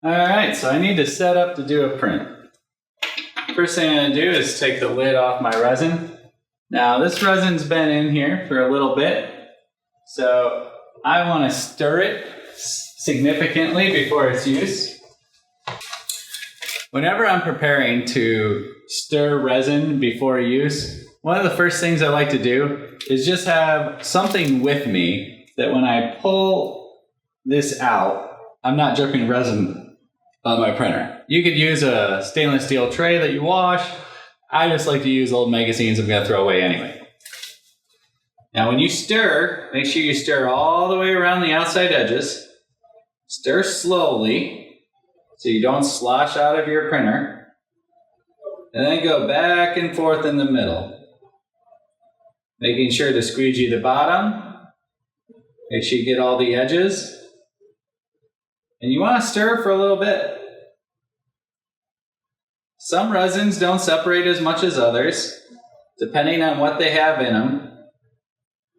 Alright, so I need to set up to do a print. First thing I'm going to do is take the lid off my resin. Now this resin's been in here for a little bit, so I want to stir it significantly before it's used. Whenever I'm preparing to stir resin before use, one of the first things I like to do is just have something with me that when I pull this out, I'm not dripping resin on my printer. You could use a stainless steel tray that you wash. I just like to use old magazines I'm going to throw away anyway. Now when you stir, make sure you stir all the way around the outside edges. Stir slowly so you don't slosh out of your printer. And then go back and forth in the middle. Making sure to squeegee the bottom. Make sure you get all the edges. And you want to stir for a little bit. Some resins don't separate as much as others, depending on what they have in them.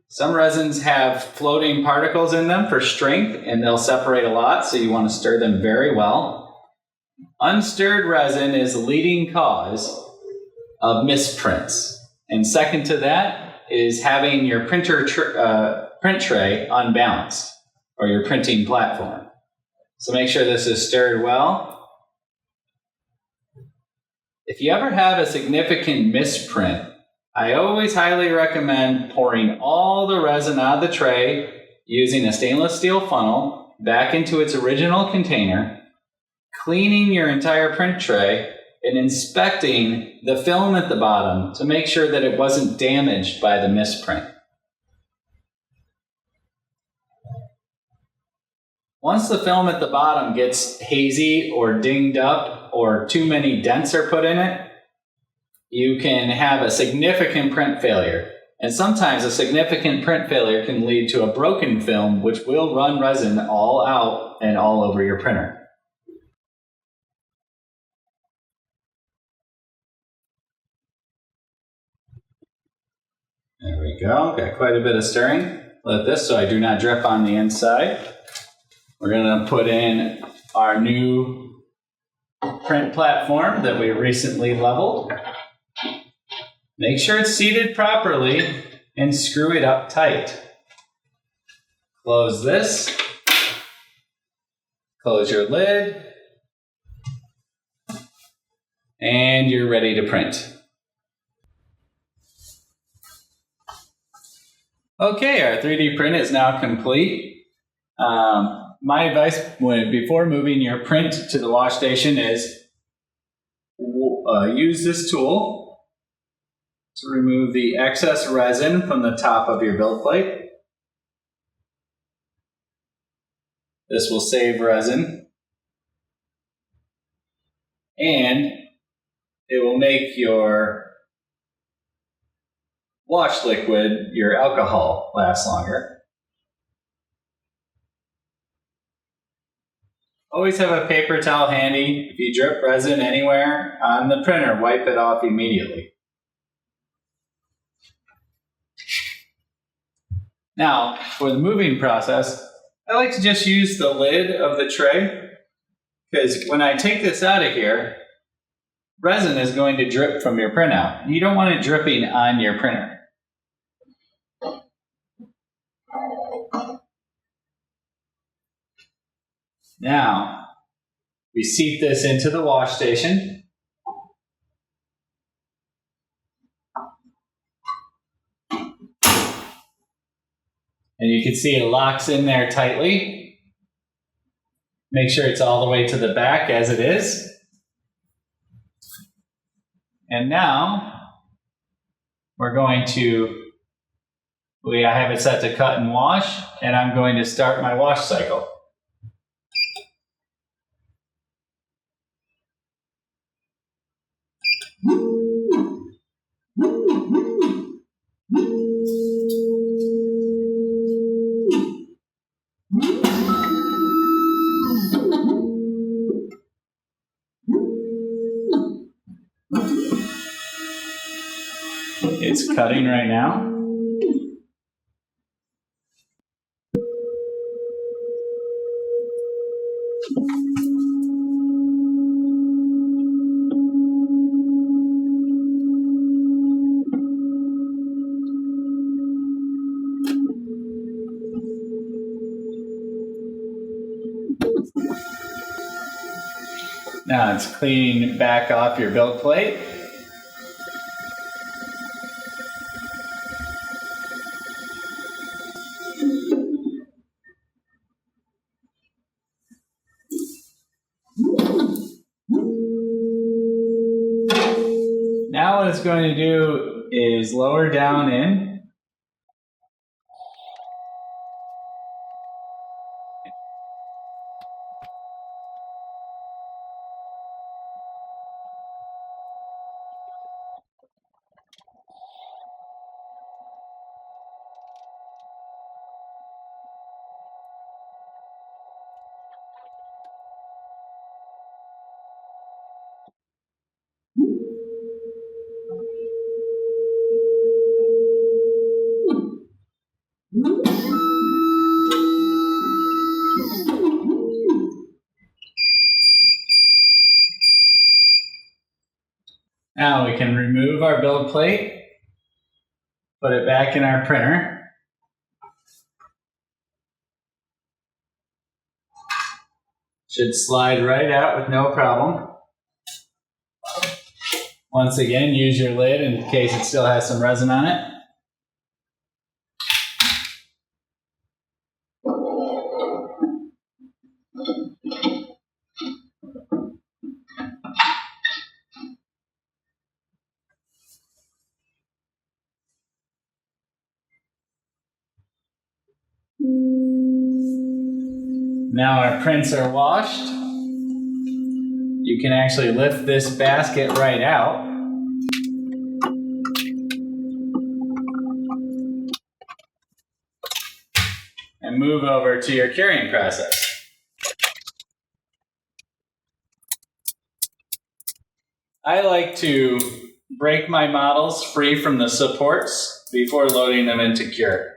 Some resins have floating particles in them for strength, and they'll separate a lot, so you want to stir them very well. Unstirred resin is the leading cause of misprints. And second to that is having your print tray unbalanced, or your printing platform. So make sure this is stirred well. If you ever have a significant misprint, I always highly recommend pouring all the resin out of the tray using a stainless steel funnel back into its original container, cleaning your entire print tray, and inspecting the film at the bottom to make sure that it wasn't damaged by the misprint. Once the film at the bottom gets hazy or dinged up or too many dents are put in it, you can have a significant print failure. And sometimes a significant print failure can lead to a broken film, which will run resin all out and all over your printer. There we go, got quite a bit of stirring. Let this so I do not drip on the inside. We're going to put in our new print platform that we recently leveled. Make sure it's seated properly and screw it up tight. Close this. Close your lid. And you're ready to print. Okay, our 3D print is now complete. My advice before moving your print to the wash station is use this tool to remove the excess resin from the top of your build plate. This will save resin, and it will make your wash liquid, your alcohol, last longer. Always have a paper towel handy. If you drip resin anywhere on the printer, wipe it off immediately. Now, for the moving process, I like to just use the lid of the tray, because when I take this out of here, resin is going to drip from your printout. You don't want it dripping on your printer. Now, we seat this into the wash station. And you can see it locks in there tightly. Make sure it's all the way to the back as it is. And now, I have it set to cut and wash, and I'm going to start my wash cycle. It's cutting right now. Now it's cleaning back off your build plate. Now what it's going to do is lower down in. Now we can remove our build plate, put it back in our printer. Should slide right out with no problem. Once again, use your lid in case it still has some resin on it. Now our prints are washed. You can actually lift this basket right out. And move over to your curing process. I like to break my models free from the supports before loading them into cure.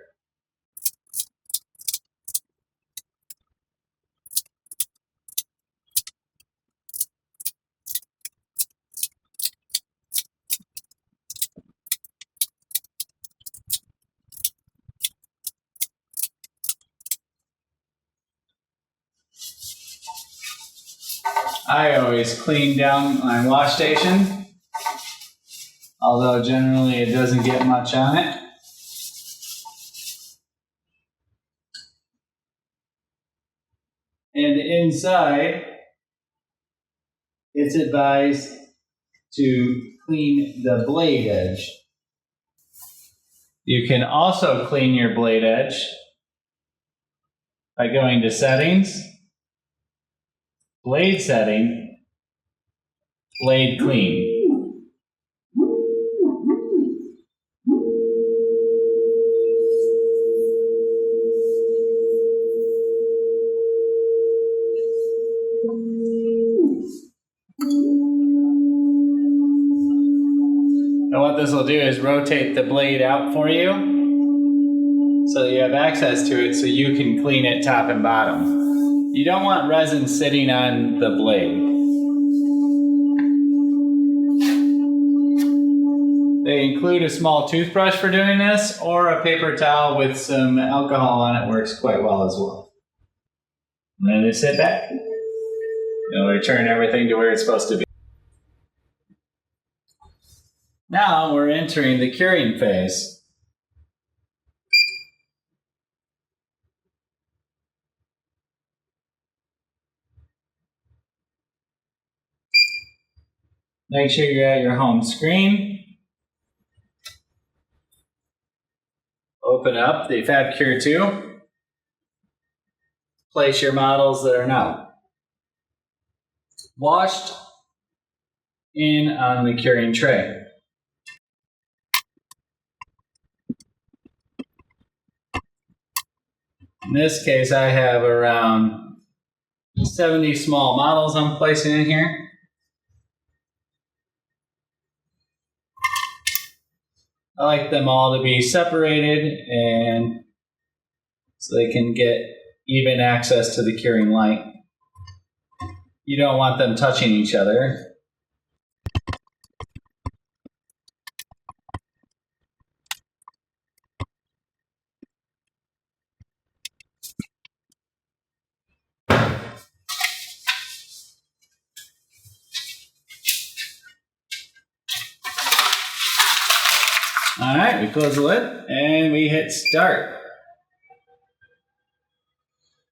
I always clean down my wash station, although generally it doesn't get much on it. And inside, it's advised to clean the blade edge. You can also clean your blade edge by going to Settings, Blade Setting, Blade Clean. And what this will do is rotate the blade out for you so that you have access to it so you can clean it top and bottom. You don't want resin sitting on the blade. They include a small toothbrush for doing this, or a paper towel with some alcohol on it works quite well as well. And then just sit back. It'll return everything to where it's supposed to be. Now we're entering the curing phase. Make sure you're at your home screen. Open up the Fabcure 2. Place your models that are now washed in on the curing tray. In this case, I have around 70 small models I'm placing in here. I like them all to be separated and so they can get even access to the curing light. You don't want them touching each other. All right, we close the lid and we hit start.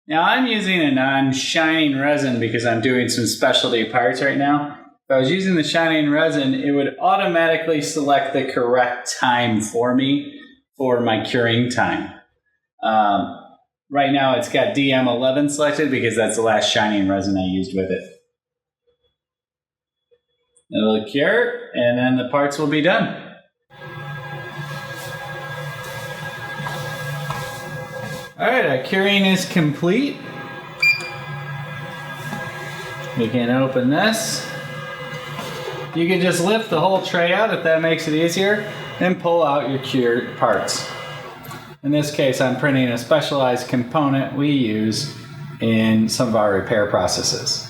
Now I'm using a non-shining resin because I'm doing some specialty parts right now. If I was using the shining resin, it would automatically select the correct time for me for my curing time. Right now it's got DM11 selected because that's the last shining resin I used with it. It'll cure and then the parts will be done. All right, our curing is complete. We can open this. You can just lift the whole tray out if that makes it easier and pull out your cured parts. In this case, I'm printing a specialized component we use in some of our repair processes.